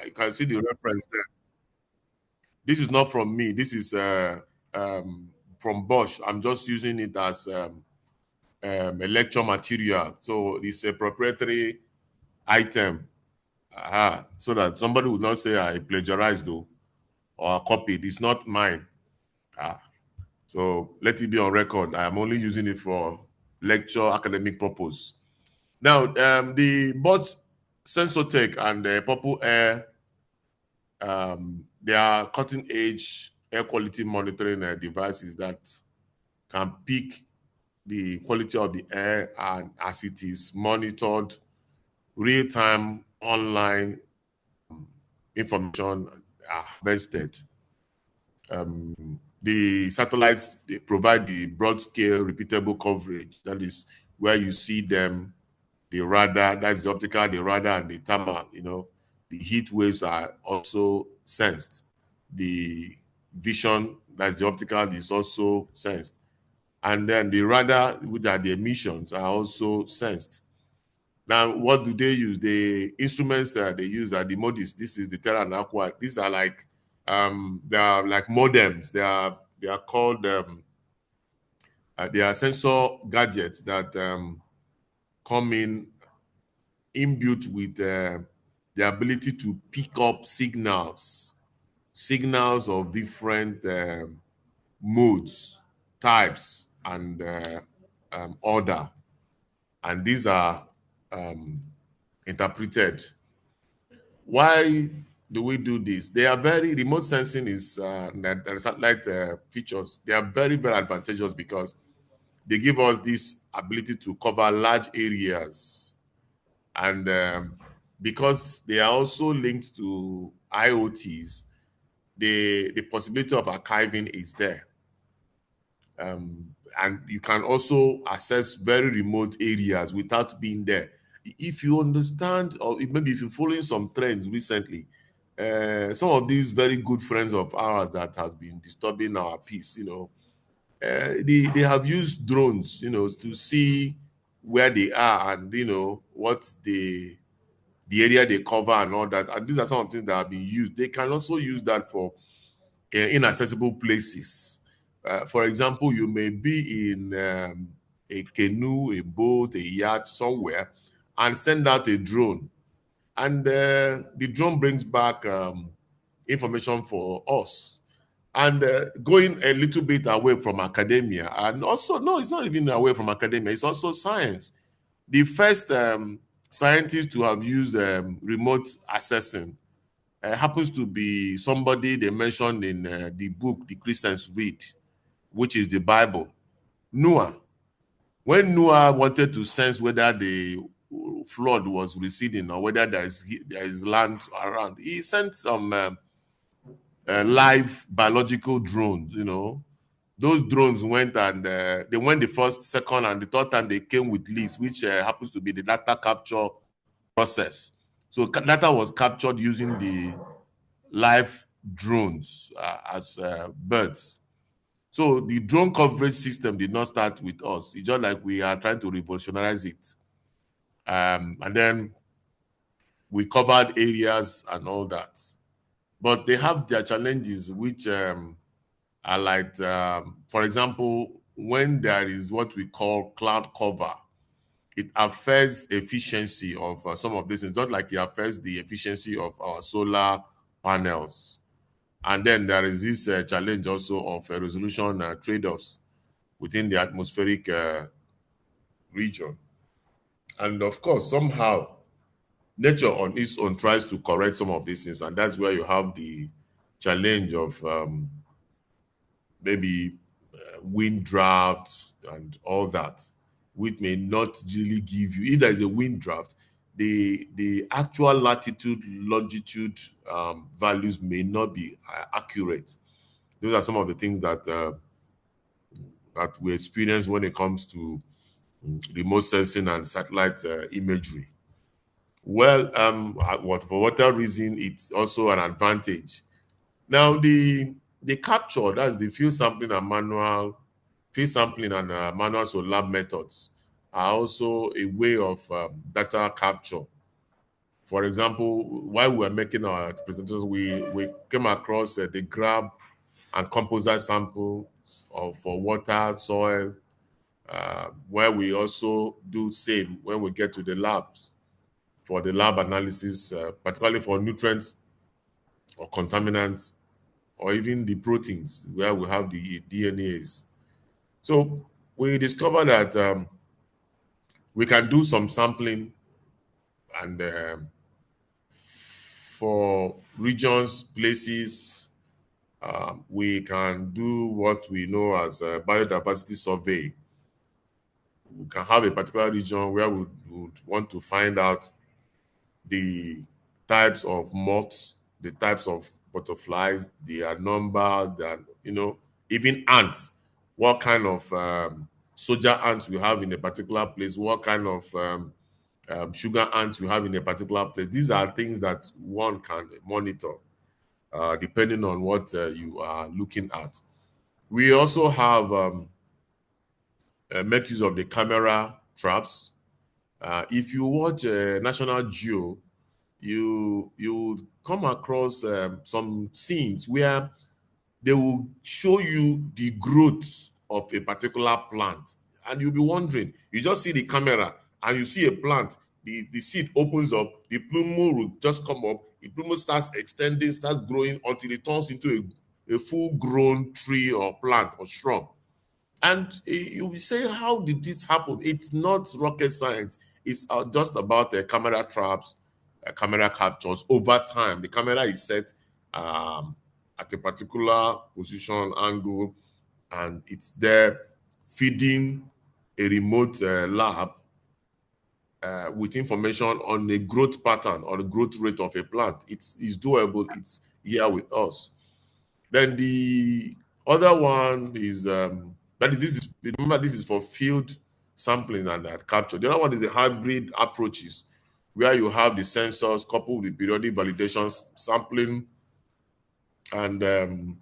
You can see the reference there. This is not from me. This is from Bosch. I'm just using it as a lecture material. So it's a proprietary item. So that somebody would not say I plagiarized though or copied. It's not mine. Ah, so let it be on record. I am only using it for lecture academic purpose. Now, the both Sensotech and Purple Air, they are cutting edge air quality monitoring devices that can pick the quality of the air and as it is monitored real time online information harvested. The satellites they provide the broad scale repeatable coverage. That is where you see them, the radar, that's the optical, the radar, and the thermal. The heat waves are also sensed. The vision, that's the optical, is also sensed. And then the radar, which are the emissions, are also sensed. Now, what do they use? The instruments that they use are the MODIS. This is the Terra and Aqua. These are like they are like modems. They are called they are sensor gadgets that come in inbuilt with the ability to pick up signals of different modes, types, and order. And these are interpreted. Why do we do this? They are very remote sensing is the satellite features. They are very, very advantageous because they give us this ability to cover large areas, and because they are also linked to IoTs, the possibility of archiving is there. And you can also access very remote areas without being there. If you understand, or maybe if you're following some trends recently, some of these very good friends of ours that has been disturbing our peace, they have used drones, to see where they are and what the area they cover and all that. And these are some of the things that have been used. They can also use that for inaccessible places. For example, you may be in a canoe, a boat, a yacht somewhere, and send out a drone. And the drone brings back information for us. And going a little bit away from academia, and also, no, it's not even away from academia, it's also science. The first scientist to have used remote assessing happens to be somebody they mentioned in the book the Christians read, which is the Bible. Noah. When Noah wanted to sense whether the flood was receding or whether there is land around, he sent some live biological drones. Those drones went and they went the first, second, and the third time they came with leaves, which happens to be the data capture process. So data was captured using the live drones as birds. So the drone coverage system did not start with us. It's just like we are trying to revolutionize it. And then we covered areas and all that. But they have their challenges, which are like, for example, when there is what we call cloud cover, it affects efficiency of some of these things, just like it affects the efficiency of our solar panels. And then there is this challenge also of resolution trade-offs within the atmospheric region. And of course, somehow, nature on its own tries to correct some of these things. And that's where you have the challenge of maybe wind draft and all that, which may not really give you, if there is a wind draft, the actual latitude, longitude values may not be accurate. Those are some of the things that we experience when it comes to remote sensing and satellite imagery. Well, for whatever reason, it's also an advantage. Now, the capture, that's the field sampling and manual so lab methods are also a way of data capture For example, while we were making our presentations, we came across the grab and composite samples of for water, soil, where we also do same when we get to the labs for the lab analysis, particularly for nutrients or contaminants, or even the proteins where we have the DNAs. So we discovered that we can do some sampling and for regions, places, we can do what we know as a biodiversity survey. We can have a particular region where we would want to find out the types of moths, the types of butterflies, their numbers, their, even ants, what kind of soldier ants we have in a particular place, what kind of sugar ants you have in a particular place. These are things that one can monitor depending on what you are looking at. We also have make use of the camera traps. If you watch National Geo, you will come across some scenes where they will show you the growth of a particular plant, and you'll be wondering. You just see the camera and you see a plant. The seed opens up, the plume will just come up. The plume starts extending, starts growing until it turns into a full-grown tree or plant or shrub. And you will say, how did this happen? It's not rocket science. It's just about camera traps, camera captures over time. The camera is set at a particular position, angle, and it's there feeding a remote lab with information on the growth pattern or the growth rate of a plant. It's doable. It's here with us. Then the other one is that is this is remember this is for field sampling and capture. The other one is the hybrid approaches, where you have the sensors coupled with periodic validations, sampling, and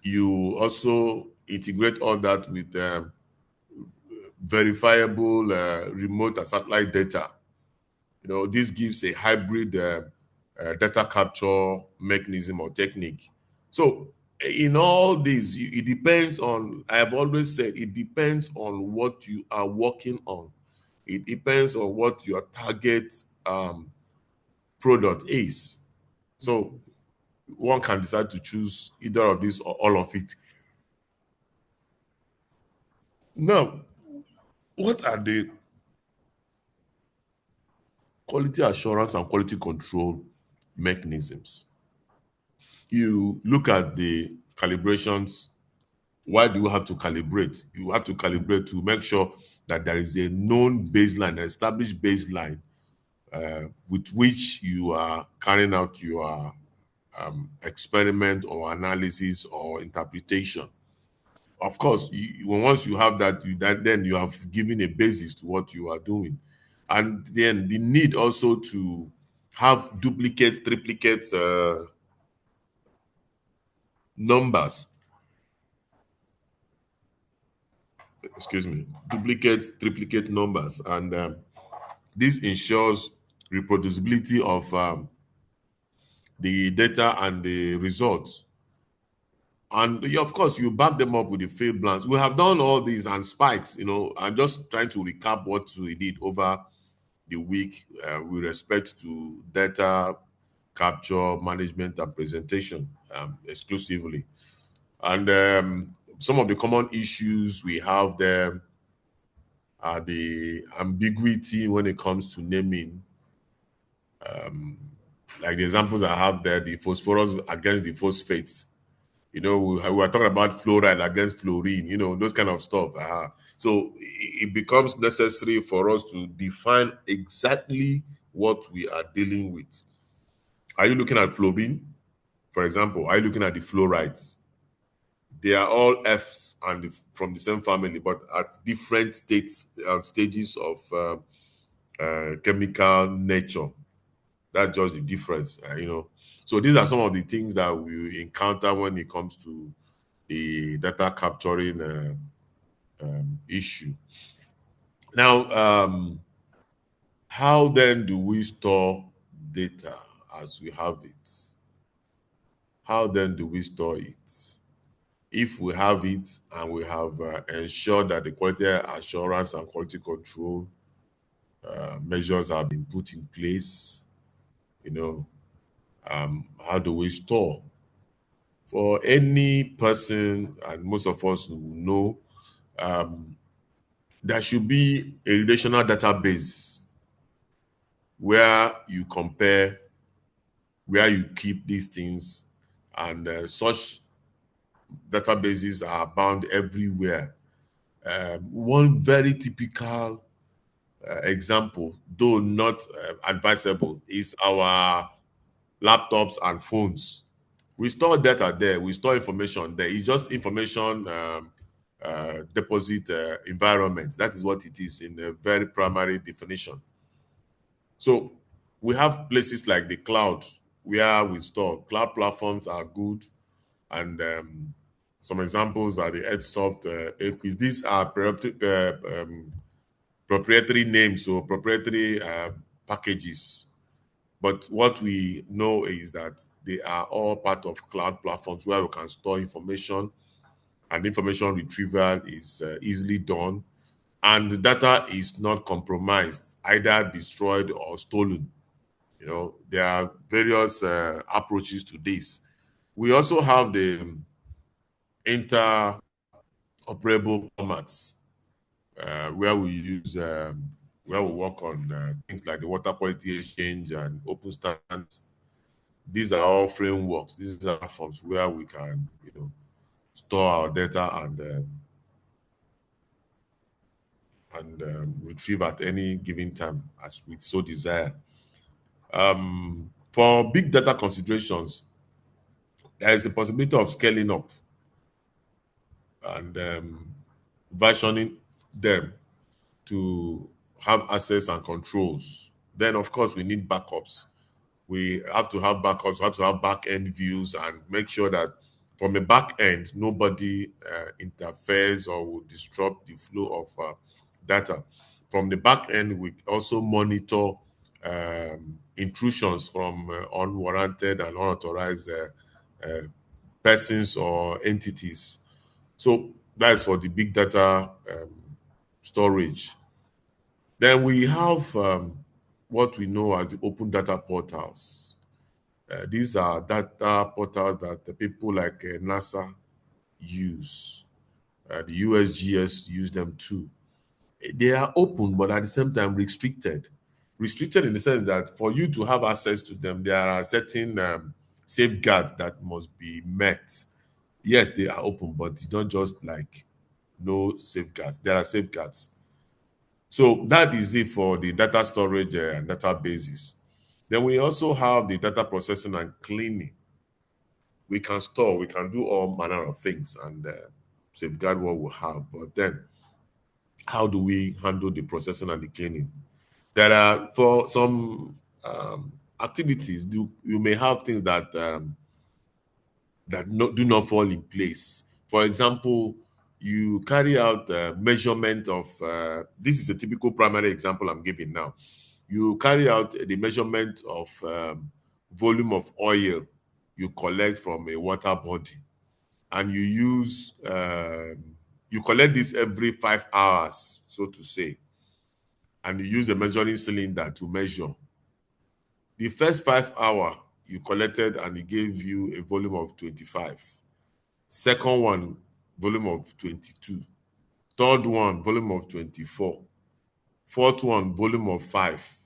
you also integrate all that with verifiable remote and satellite data. This gives a hybrid data capture mechanism or technique. So in all this, it depends on, I have always said, it depends on what you are working on. It depends on what your target product is. So one can decide to choose either of these or all of it. Now, what are the quality assurance and quality control mechanisms? You look at the calibrations. Why do you have to calibrate? You have to calibrate to make sure that there is a known baseline, an established baseline with which you are carrying out your experiment or analysis or interpretation. Of course, once you have that, then you have given a basis to what you are doing. And then the need also to have duplicates, triplicates, numbers, excuse me, duplicate, triplicate numbers. And this ensures reproducibility of the data and the results. And of course, you back them up with the field plans. We have done all these and spikes. I'm just trying to recap what we did over the week with respect to data capture, management, and presentation exclusively. And some of the common issues we have there are the ambiguity when it comes to naming. Like the examples I have there, the phosphorus against the phosphates. We were talking about fluoride against fluorine, those kind of stuff. So it becomes necessary for us to define exactly what we are dealing with. Are you looking at fluorine, for example? Are you looking at the fluorides? They are all Fs and from the same family, but at different stages of chemical nature. That's just. The difference, So these are some of the things that we encounter when it comes to the data capturing issue. Now, how then do we store data as we have it, how then do we store it? If we have it and we have ensured that the quality assurance and quality control measures have been put in place, you know, how do we store? For any person, and most of us who know, there should be a relational database where you compare, where you keep these things, and such databases are bound everywhere. One very typical example, though not advisable, is our laptops and phones. We store data there, we store information there. It's just information deposit environment. That is what it is in a very primary definition. So we have places like the cloud where we store. Cloud platforms are good, and some examples are the EdSoft, Equis. These are proprietary names, so proprietary packages. But what we know is that they are all part of cloud platforms where we can store information, and information retrieval is easily done, and the data is not compromised, either destroyed or stolen. There are various approaches to this. We also have the interoperable formats where we use where we work on things like the water quality exchange and open standards. These are all frameworks. These are forms where we can, store our data and retrieve at any given time as we so desire. For big data considerations, there is a possibility of scaling up and versioning them to have access and controls. Then, of course, we need backups. We have to have backups, we have to have back end views, and make sure that from a back end, nobody interferes or will disrupt the flow of data. From the back end, we also monitor intrusions from unwarranted and unauthorized persons or entities. So that's for the big data storage. Then we have what we know as the open data portals. These are data portals that the people like NASA use. The USGS use them too. They are open, but at the same time restricted. Restricted in the sense that for you to have access to them, there are certain safeguards that must be met. Yes, they are open, but you don't just like no safeguards. There are safeguards. So that is it for the data storage and databases. Then we also have the data processing and cleaning. We can store, we can do all manner of things and safeguard what we have. But then, how do we handle the processing and the cleaning? There are, for some activities, you may have things that do not fall in place. For example, you carry out measurement of, this is a typical primary example I'm giving now. You carry out the measurement of volume of oil you collect from a water body, and you collect this every 5 hours, so to say, and you use a measuring cylinder to measure. The first 5 hours you collected and it gave you a volume of 25. Second one, volume of 22. Third one, volume of 24. Fourth one, volume of 5.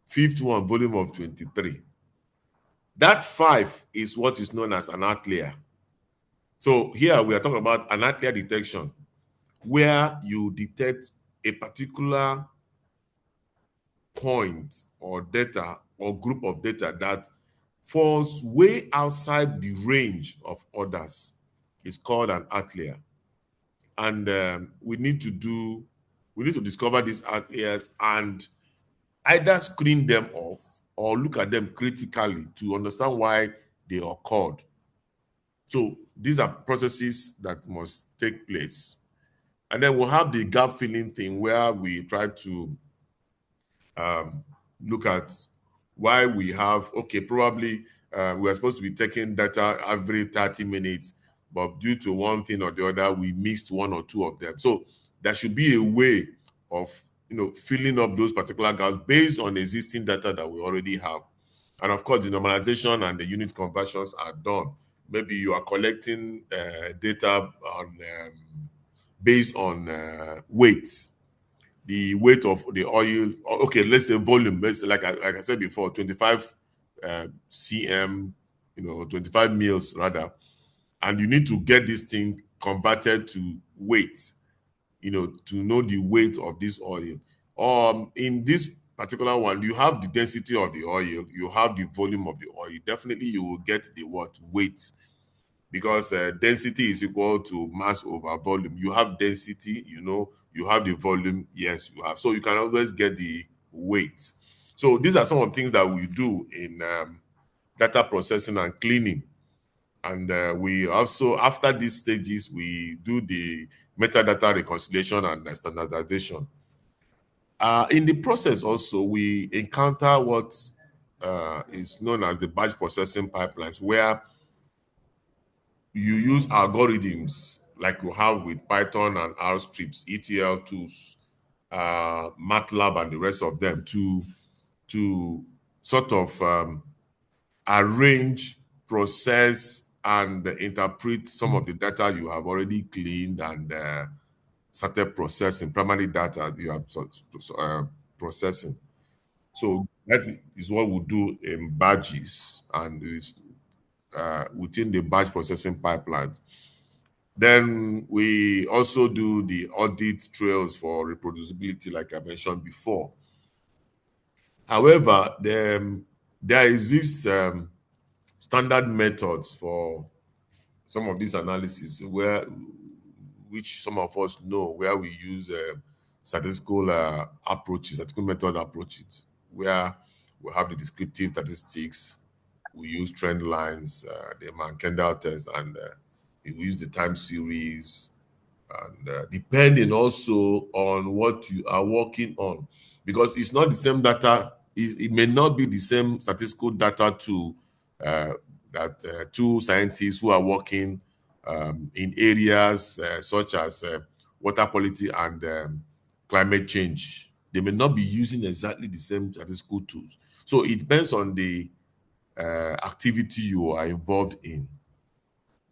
Fifth one, volume of 23. That 5 is what is known as an outlier. So here we are talking about an outlier detection, where you detect a particular point or data or group of data that falls way outside the range of others. It's called an outlier. And we need to discover these outliers and either screen them off or look at them critically to understand why they occurred. So these are processes that must take place. And then we'll have the gap filling thing where we try to look at why we have, okay, probably we are supposed to be taking data every 30 minutes, but due to one thing or the other, we missed one or two of them. So there should be a way of, filling up those particular gaps based on existing data that we already have. And of course, the normalization and the unit conversions are done. Maybe you are collecting data on based on weight, the weight of the oil. Okay, let's say volume. Let's say, like I said before, 25 cm, 25 mils rather, and you need to get this thing converted to weight, to know the weight of this oil. In this particular one, you have the density of the oil, you have the volume of the oil. Definitely, you will get the what weight, because density is equal to mass over volume. You have density, you have the volume, yes, you have. So you can always get the weight. So these are some of the things that we do in data processing and cleaning. And we also, after these stages, we do the metadata reconciliation and standardization. In the process also, we encounter what is known as the batch processing pipelines, where you use algorithms like you have with Python and R scripts, ETL tools, MATLAB, and the rest of them to sort of arrange, process, and interpret some of the data you have already cleaned and started processing, primary data you have processing. So that is what we do in batches, and it's within the batch processing pipelines. Then we also do the audit trails for reproducibility, like I mentioned before. However, there exists standard methods for some of these analysis, which some of us know, where we use statistical statistical method approaches, where we have the descriptive statistics, we use trend lines, the Kendall test, and we use the time series, and depending also on what you are working on, because it's not the same data. It may not be the same statistical data to that two scientists who are working in areas such as water quality and climate change. They may not be using exactly the same statistical tools. So it depends on the activity you are involved in.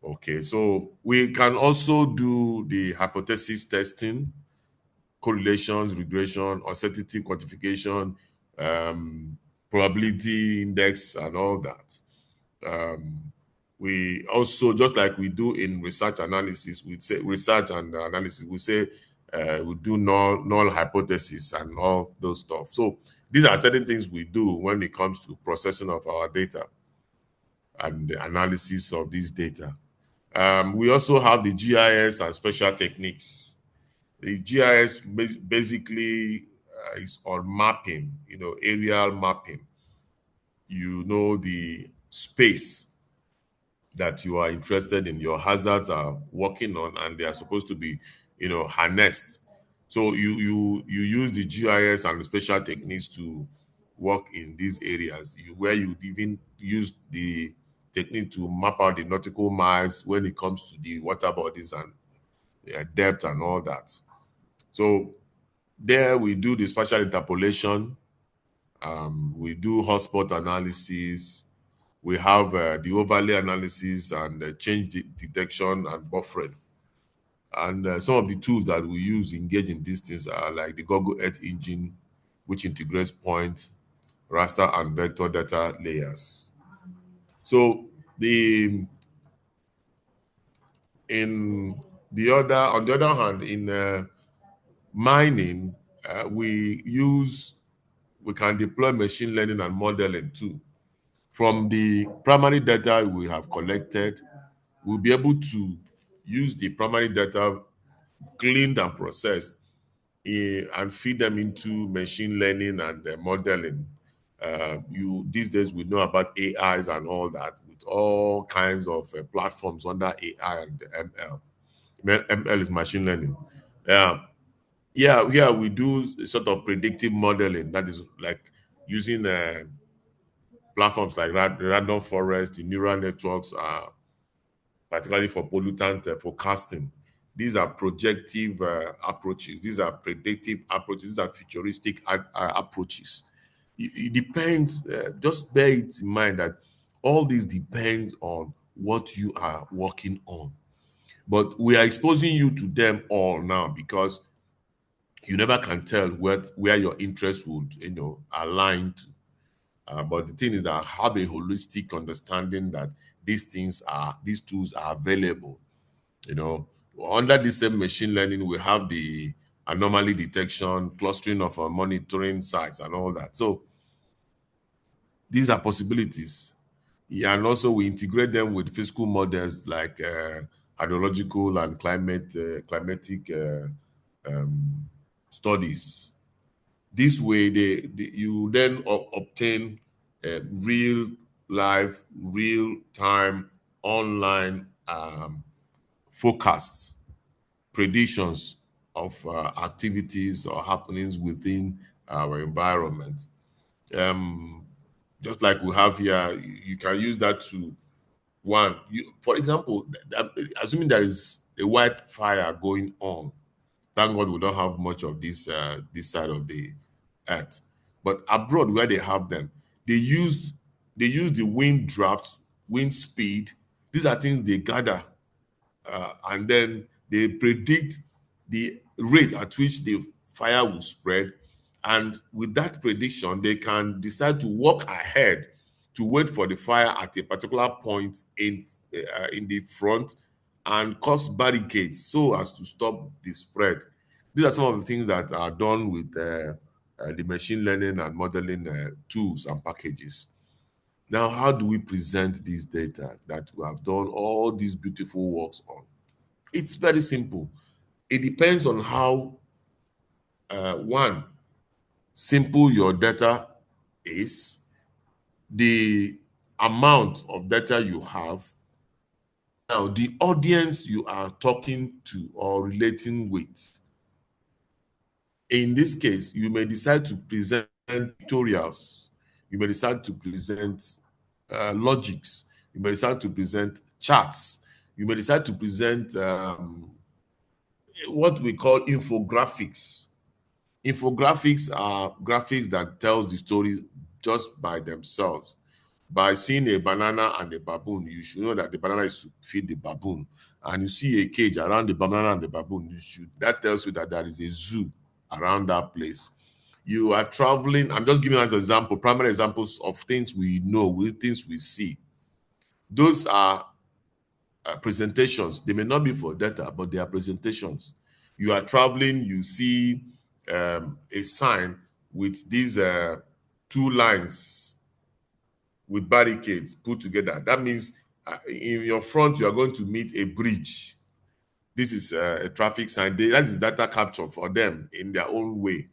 Okay, so we can also do the hypothesis testing, correlations, regression, uncertainty quantification, probability index, and all that. We also, just like we do in research analysis, we say research and analysis, we say we do null hypothesis and all those stuff. So these are certain things we do when it comes to processing of our data and the analysis of these data. We also have the GIS and special techniques. The GIS basically is on mapping, aerial mapping. The space that you are interested in, your hazards are working on, and they are supposed to be, harnessed. So you use the GIS and the special techniques to work in these areas, where you even use the technique to map out the nautical miles when it comes to the water bodies and depth and all that. So there we do the spatial interpolation, we do hotspot analysis, we have the overlay analysis and change detection and buffering. And some of the tools that we use engage in these things are like the Google Earth Engine, which integrates point, raster, and vector data layers. So on the other hand, in mining, we can deploy machine learning and modeling too. From the primary data we have collected, we'll be able to use the primary data cleaned and processed and feed them into machine learning and modeling. You these days we know about AIs and all that, with all kinds of platforms under AI and ML. ML is machine learning. Yeah, yeah. We do sort of predictive modeling. That is like using platforms like the random forest, the neural networks are particularly for pollutant forecasting. These are projective approaches. These are predictive approaches. These are futuristic approaches. It depends. Just bear it in mind that all this depends on what you are working on. But we are exposing you to them all now because you never can tell where your interest would, align to. But the thing is that have a holistic understanding that these tools are available. You know, under the same machine learning, we have the anomaly detection, clustering of monitoring sites, and all that. So these are possibilities. Yeah, and also we integrate them with physical models like hydrological and climatic studies. This way, you then obtain real life, real time, online forecasts, predictions of activities or happenings within our environment. Um, just like we have here, you can use that to for example, assuming there is a wildfire going on. Thank God we don't have much of this side of the earth. But abroad, where they have them, they use the wind draft, wind speed. These are things they gather, and then they predict the rate at which the fire will spread. And with that prediction, they can decide to walk ahead to wait for the fire at a particular point in the front and cause barricades so as to stop the spread. These are some of the things that are done with the machine learning and modeling tools and packages. Now, how do we present this data that we have done all these beautiful works on? It's very simple. It depends on how, one, simple your data is, the amount of data you have, now the audience you are talking to or relating with. In this case, you may decide to present tutorials. You may decide to present logics. You may decide to present charts. You may decide to present what we call infographics. Infographics are graphics that tells the story just by themselves. By seeing a banana and a baboon, you should know that the banana is to feed the baboon. And you see a cage around the banana and the baboon, that tells you that there is a zoo around that place. You are traveling. I'm just giving as an example, primary examples of things we know, things we see. Those are presentations. They may not be for data, but they are presentations. You are traveling, you see a sign with these two lines with barricades put together. That means in your front, you are going to meet a bridge. This is a traffic sign. That is data capture for them in their own way.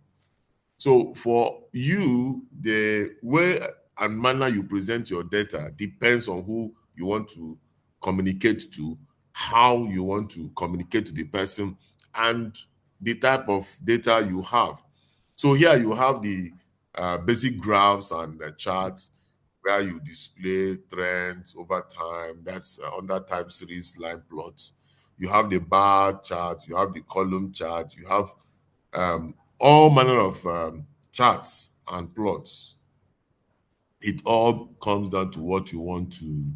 So for you, the way and manner you present your data depends on who you want to communicate to, how you want to communicate to the person, and the type of data you have. So here you have the basic graphs and charts where you display trends over time. That's under time series line plots. You have the bar chart, you have the column chart, you have all manner of charts and plots. It all comes down to what you want to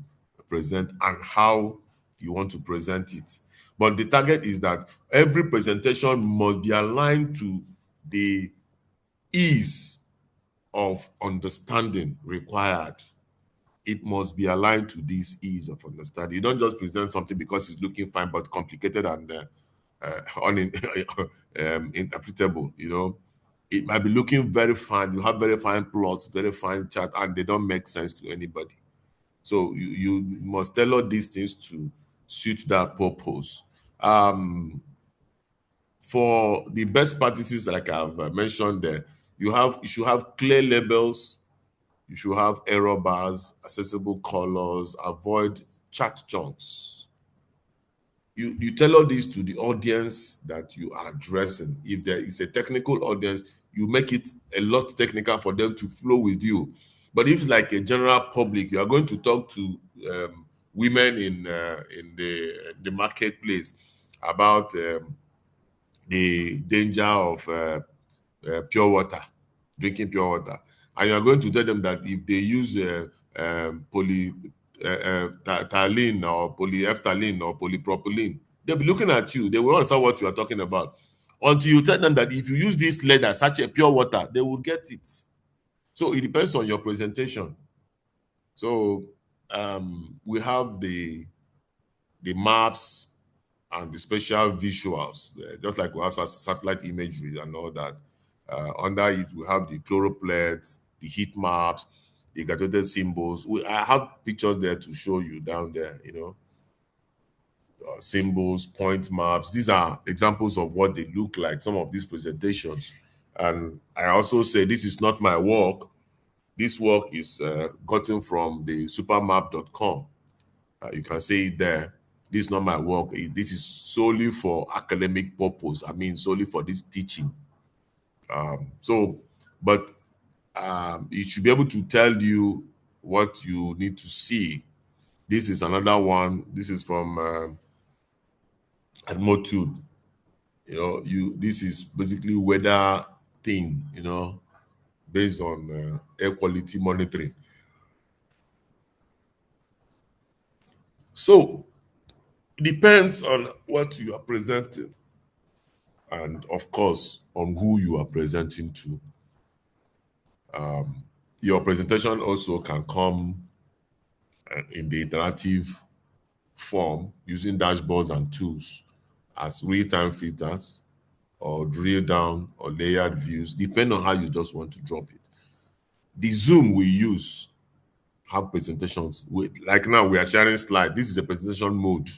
present and how you want to present it. But the target is that every presentation must be aligned to the ease of understanding required. It must be aligned to this ease of understanding. You don't just present something because it's looking fine but complicated and interpretable. It might be looking very fine. You have very fine plots, very fine chart, and they don't make sense to anybody. So you must tailor these things to suit that purpose. For the best practices, like I've mentioned there, you should have clear labels. You should have error bars, accessible colors, avoid chat chunks. You tailor this to the audience that you are addressing. If there is a technical audience, you make it a lot technical for them to flow with you. But if it's like a general public, you are going to talk to women in the marketplace about the danger of pure water, drinking pure water, and you are going to tell them that if they use polyethylene or polyethylene or polypropylene, they'll be looking at you. They will not understand what you are talking about until you tell them that if you use this leather, such a pure water, they will get it. So it depends on your presentation. So we have the maps and the special visuals, just like we have satellite imagery and all that. Under it, we have the chloroplates, the heat maps, the graduated symbols. I have pictures there to show you down there, symbols, point maps. These are examples of what they look like, some of these presentations. And I also say this is not my work. This work is gotten from the supermap.com. You can see it there. This is not my work. This is solely for academic purpose. I mean, solely for this teaching. But it should be able to tell you what you need to see. This is another one. This is from Admotube. This is basically weather thing. Based on air quality monitoring. So it depends on what you are presenting, and of course, on who you are presenting to. Your presentation also can come in the interactive form using dashboards and tools as real-time filters or drill down or layered views, depending on how you just want to drop it. The Zoom we use have presentations. Like now, we are sharing slide. This is a presentation mode.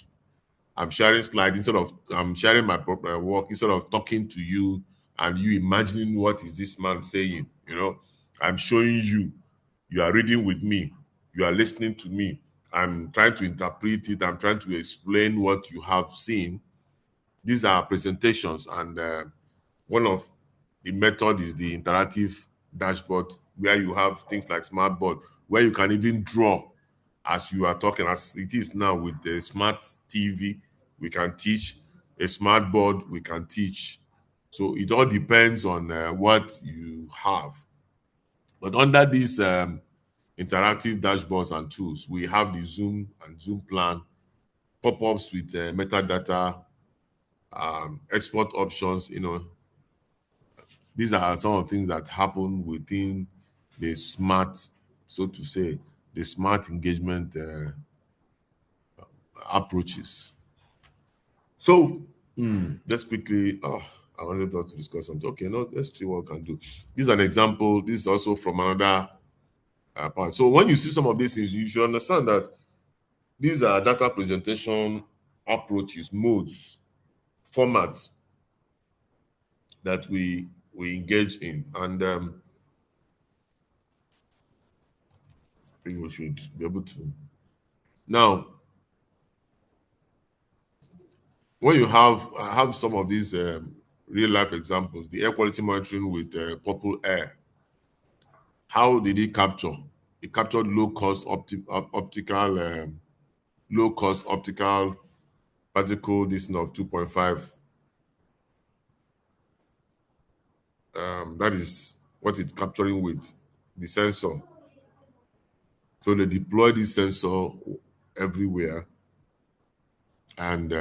I'm sharing slide instead of I'm sharing my work instead of talking to you and you imagining what is this man saying. I'm showing you. You are reading with me. You are listening to me. I'm trying to interpret it. I'm trying to explain what you have seen. These are presentations, and one of the method is the interactive dashboard, where you have things like smartboard, where you can even draw as you are talking, as it is now with the smart TV. We can teach a smart board. We can teach. So it all depends on what you have. But under these interactive dashboards and tools, we have the Zoom and Zoom plan, pop-ups with metadata, export options. These are some of the things that happen within the smart, so to say, the smart engagement approaches. So let's quickly. I wanted us to discuss something. Okay, no, let's see what we can do. This is an example. This is also from another point. So when you see some of these things, you should understand that these are data presentation approaches, modes, formats that we engage in, and I think we should be able to. Now, when you I have some of these real life examples, the air quality monitoring with Purple Air. How did it capture? It captured low cost optical particle distance of 2.5. That is what it's capturing with the sensor. So they deploy this sensor everywhere, and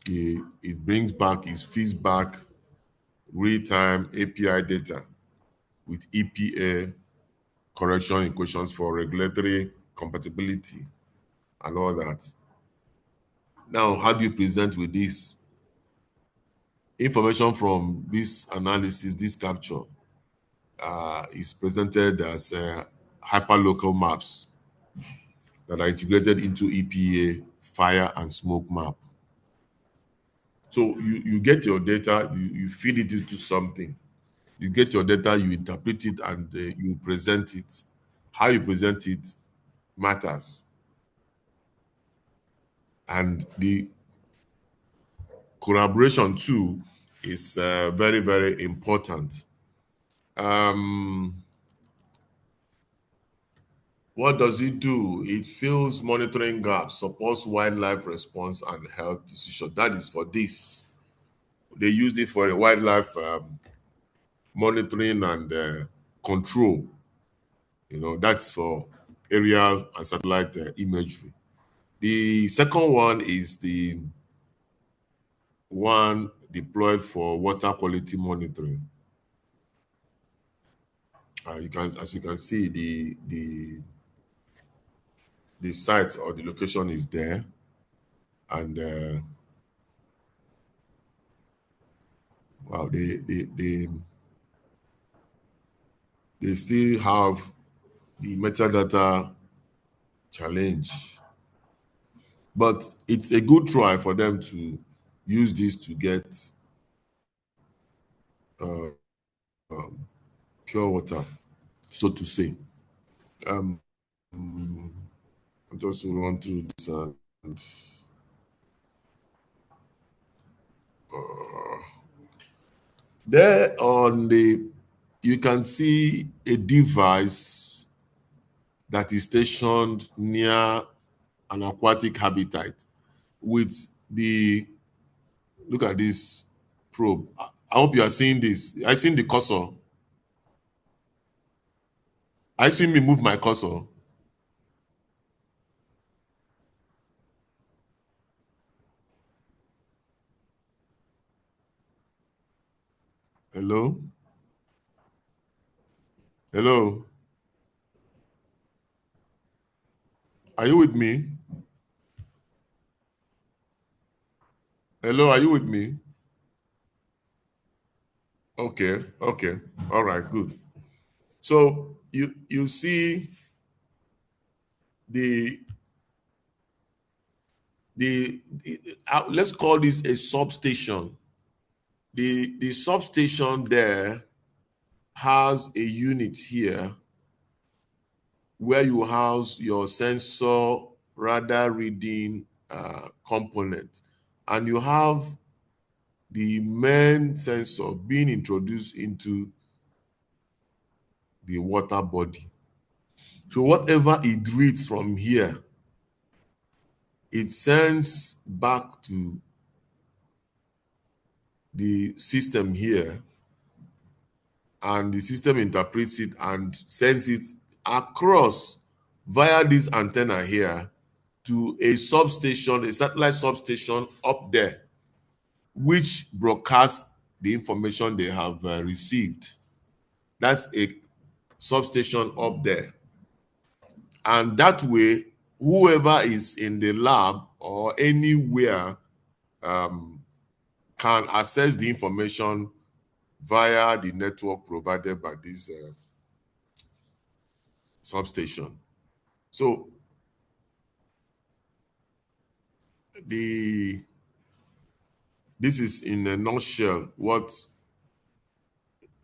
it feeds back real-time API data with EPA correction equations for regulatory compatibility and all that. Now, how do you present with this information from this analysis, this capture? Is presented as hyperlocal maps that are integrated into EPA fire and smoke map. So you get your data, you feed it into something. You get your data, you interpret it, and you present it. How you present it matters. And the collaboration too is very, very important. Um, What does it do? It fills monitoring gaps, supports wildlife response and health decision. That is for this. They used it for a wildlife monitoring and control. That's for aerial and satellite imagery. The second one is the one deployed for water quality monitoring. As you can see, the site or the location is there, and wow, they still have the metadata challenge, but it's a good try for them to use this to get uh, um, pure water, so to say. Um, I just run through this and there on the you can see a device that is stationed near an aquatic habitat with the look at this probe. I hope you are seeing this. I seen the cursor. I see me move my cursor. Hello? Hello? Are you with me? Hello, are you with me? Okay, okay. All right, good. So you see the let's call this a substation. The substation there has a unit here where you house your sensor radar reading component, and you have the main sensor being introduced into the water body. So whatever it reads from here, it sends back to the system here, and the system interprets it and sends it across via this antenna here to a substation, a satellite substation up there, which broadcasts the information they have received. That's a substation up there. And that way, whoever is in the lab or anywhere can access the information via the network provided by this substation. So this is in a nutshell what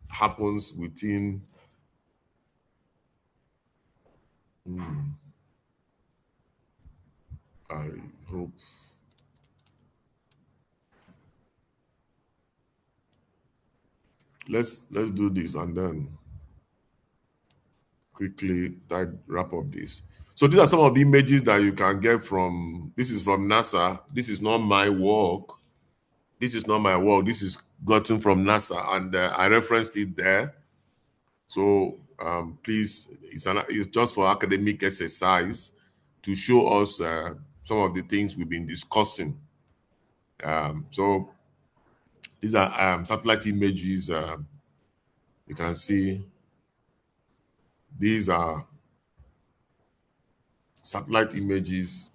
happens within I hope let's do this and then quickly wrap up this. So these are some of the images that you can get from, this is from NASA. This is not my work. This is not my work. This is gotten from NASA, and I referenced it there. So please, it's just for academic exercise to show us some of the things we've been discussing. So these are satellite images. You can see these are satellite images,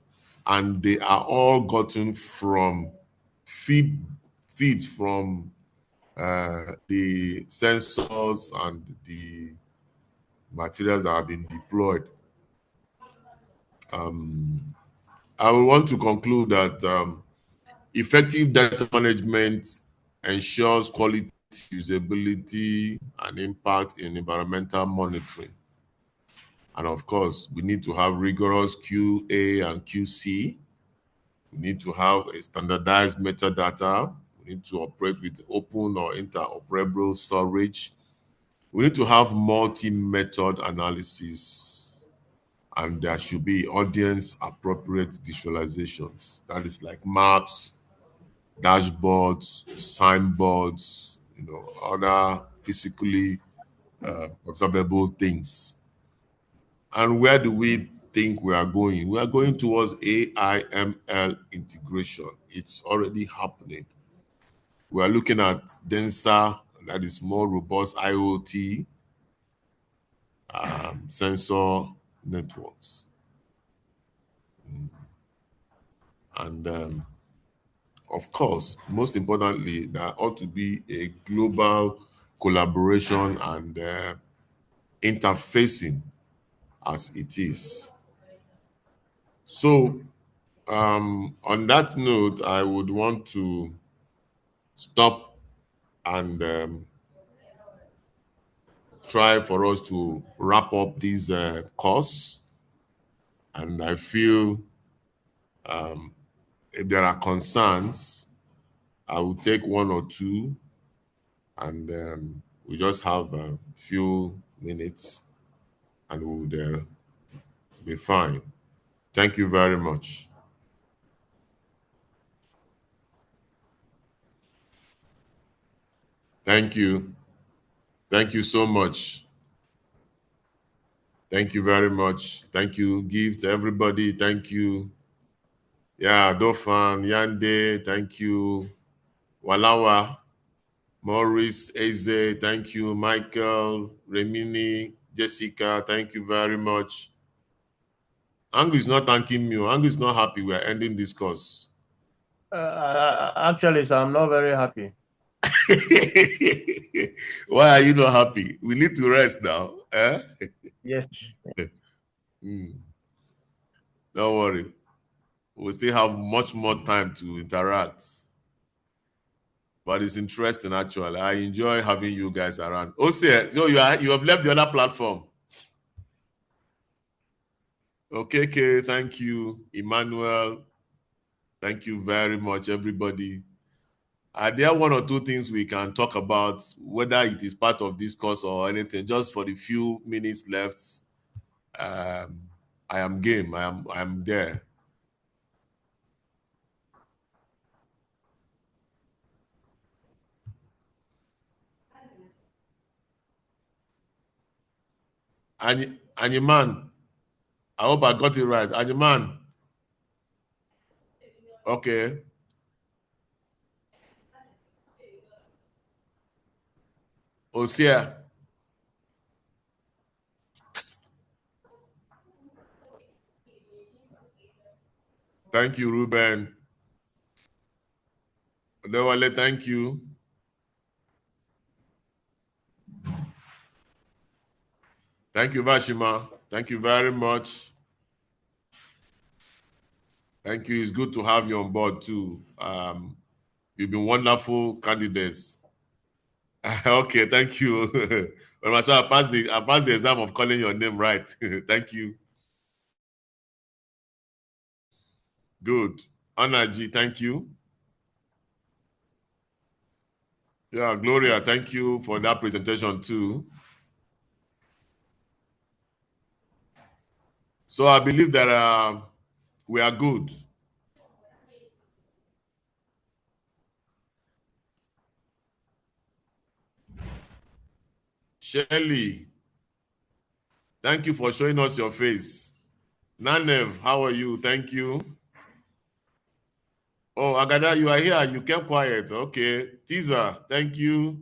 and they are all gotten from feeds from the sensors and the materials that have been deployed. I will want to conclude that effective data management ensures quality, usability, and impact in environmental monitoring. And of course, we need to have rigorous QA and QC. We need to have a standardized metadata. We need to operate with open or interoperable storage. We need to have multi-method analysis. and there should be audience appropriate visualizations. That is like maps, dashboards, signboards, other physically observable things. And where do we think we are going? We are going towards AIML integration. It's already happening. We are looking at denser, that is more robust IoT sensor networks. And of course, most importantly, there ought to be a global collaboration and interfacing as it is. So, on that note, I would want to stop and try for us to wrap up this course. And I feel if there are concerns, I will take one or two, and we just have a few minutes and we would be fine. Thank you very much. Thank you. Thank you so much. Thank you very much. Thank you. Give to everybody. Thank you. Yeah, Dofan, Yande, thank you. Walawa, Maurice, Eze, thank you. Michael, Remini, Jessica, thank you very much. Angu is not thanking me. Angu is not happy. We are ending this course. Actually, sir, I'm not very happy. Why are you not happy? We need to rest now. Eh? Yes. Don't worry. We still have much more time to interact. But it's interesting, actually. I enjoy having you guys around. Ose, so you have left the other platform. Okay, thank you. Emmanuel, thank you very much, everybody. Are there one or two things we can talk about, whether it is part of this course or anything, just for the few minutes left? I am game. I am there. Anyiman, I hope I got it right. Anyiman. Okay. Osia. Thank you, Ruben. Dewale, thank you. Thank you, Vashima. Thank you very much. Thank you. It's good to have you on board too. You've been wonderful candidates. Okay, thank you. Well, I passed the exam of calling your name right. Thank you. Good. Anaji, thank you. Yeah, Gloria, thank you for that presentation too. So I believe that we are good. Shelley, thank you for showing us your face. Nanev, how are you? Thank you. Oh, Agada, you are here. You kept quiet. Okay. Teaser, thank you.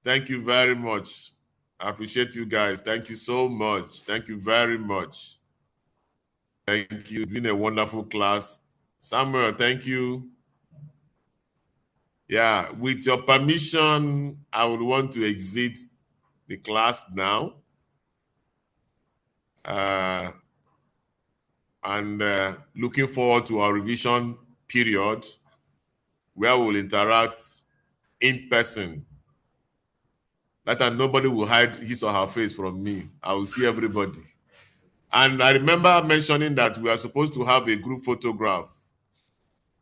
Thank you very much. I appreciate you guys. Thank you so much. Thank you very much. Thank you. It's been a wonderful class. Samuel, thank you. Yeah, with your permission, I would want to exit the class now. And looking forward to our revision period where we'll interact in person. That time nobody will hide his or her face from me. I will see everybody. And I remember mentioning that we are supposed to have a group photograph,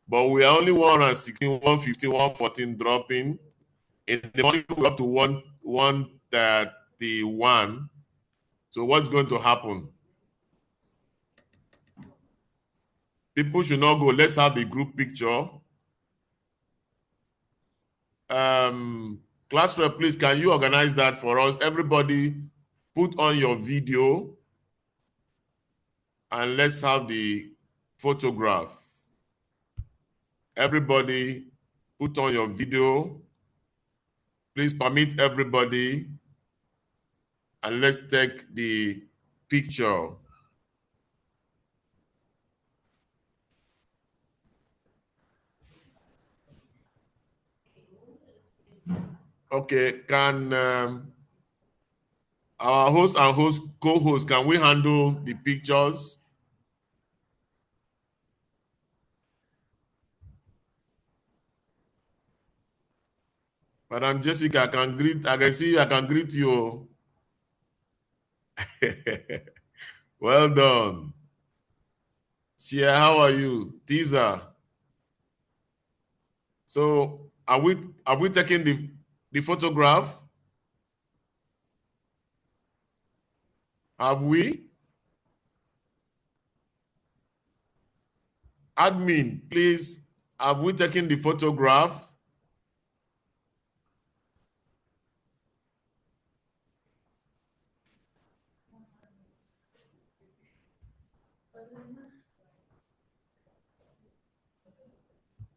but we are only 116, 115, 114 dropping. In the morning, we're up to 131. So what's going to happen? People should not go. Let's have a group picture. Class rep, please, can you organize that for us? Everybody, put on your video and let's have the photograph. Everybody, put on your video. Please permit everybody and let's take the picture. Okay, can our host and co-host, can we handle the pictures? Madam Jessica, I can see, I can greet you. Well done. Chia, how are you? Teaser. So are we taking the photograph? Have we? Admin, please, have we taken the photograph?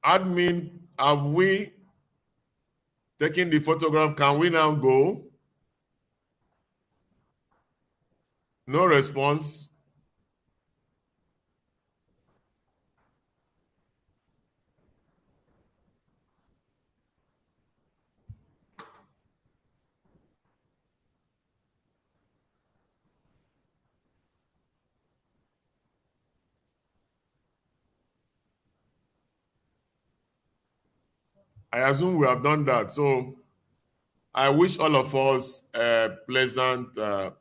Admin, have we taken the photograph? Can we now go? No response. I assume we have done that. So I wish all of us a pleasant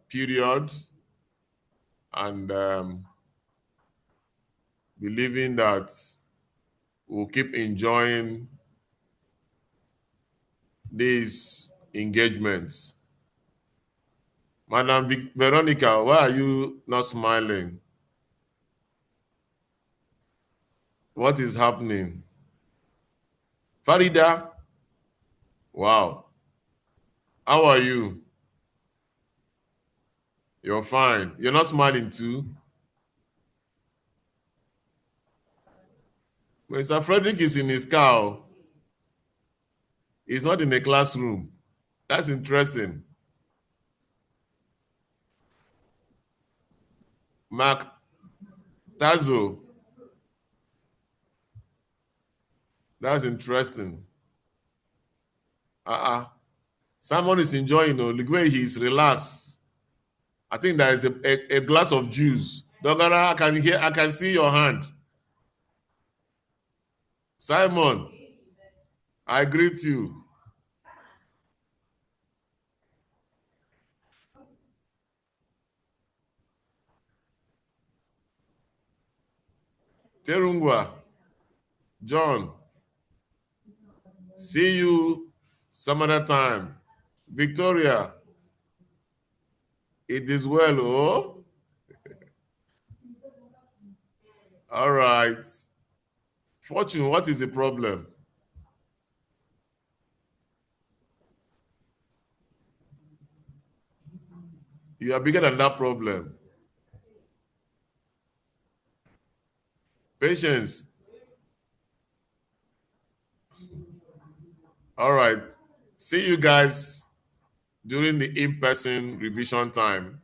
period and believing that we'll keep enjoying these engagements. Madam Veronica, why are you not smiling? What is happening? Farida, wow. How are you? You're fine. You're not smiling too? Mr. Frederick is in his car. He's not in a classroom. That's interesting. Mark Tazo. That's interesting. Someone is enjoying, the way he's relaxed. I think there is a glass of juice. Dogara, I can see your hand. Simon, I greet you. Terungwa, John, see you some other time. Victoria, it is well, oh? All right. Fortune, what is the problem? You are bigger than that problem. Patience. All right. See you guys during the in-person revision time.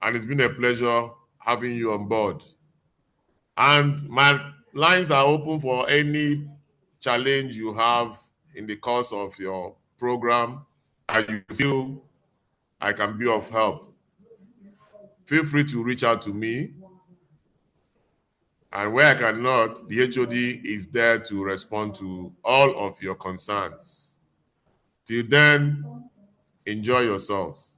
And it's been a pleasure having you on board. And my lines are open for any challenge you have in the course of your program that you feel I can be of help. Feel free to reach out to me. And where I cannot, the HOD is there to respond to all of your concerns. Till then, enjoy yourselves.